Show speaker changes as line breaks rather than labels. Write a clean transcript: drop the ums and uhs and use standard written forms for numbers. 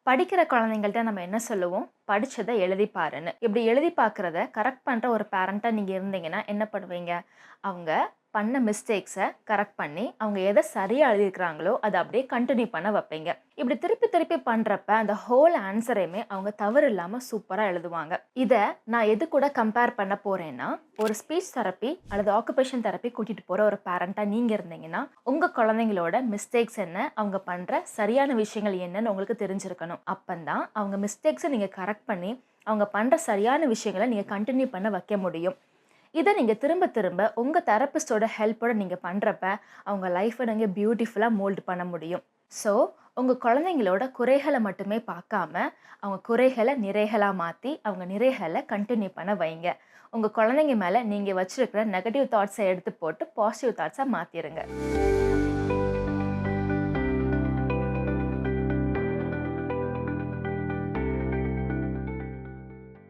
படிக்கிற குழந்தைங்கள்ட்ட நம்ம என்ன சொல்லுவோம்? படிச்சத எழுதி பாருன்னு. இப்படி எழுதி பார்க்கிறத கரெக்ட் பண்ற ஒரு பேரண்ட்டா நீங்க இருந்தீங்கன்னா என்ன பண்ணுவீங்க? அவங்க பண்ண மிஸ்டேக்ஸ கரெக்ட் பண்ணி, அவங்க எத சரியா எழுதியிருக்கிறாங்களோ, அத அப்படியே கன்டின்யூ பண்ண வைப்பீங்க. இப்படி திருப்பி திருப்பி பண்றப்ப, அந்த ஹோல் ஆன்ஸரையுமே அவங்க தவறு இல்லாம சூப்பரா எழுதுவாங்க. இத நான் எது கூட கம்பேர் பண்ண போறேன்னா, ஒரு ஸ்பீச் தெரப்பி அல்லது ஆக்குபேஷன் தெரப்பி கூட்டிட்டு போற ஒரு பேரண்ட்டா நீங்க இருந்தீங்கன்னா, உங்க குழந்தைங்களோட மிஸ்டேக்ஸ் என்ன? அவங்க பண்ற சரியான விஷயங்கள் என்னன்னு உங்களுக்கு தெரிஞ்சிருக்கணும். அப்பந்தான் அவங்க மிஸ்டேக்ஸ நீங்க கரெக்ட் பண்ணி, அவங்க பண்ற சரியான விஷயங்கள நீங்க கன்டின்யூ பண்ண வைக்க முடியும். இத நீங்க திரும்ப திரும்ப உங்க தெரபிஸ்ட்டோட ஹெல்ப்போட நீங்க பண்றப்ப, அவங்க லைஃப்ப நீங்க பியூட்டிஃபுல்லா மோல்ட் பண்ண முடியும். ஸோ, உங்க குழந்தைங்களோட குறைகள மட்டுமே பார்க்காம, அவங்க குறைகள நிறைகளா மாத்தி, அவங்க நிறைகள கன்டின்யூ பண்ண வைங்க. உங்க குழந்தைங்க மேல நீங்க வச்சிருக்கிற நெகட்டிவ் தாட்ஸ எடுத்து போட்டு பாசிட்டிவ் தாட்ஸா மாத்திருங்க.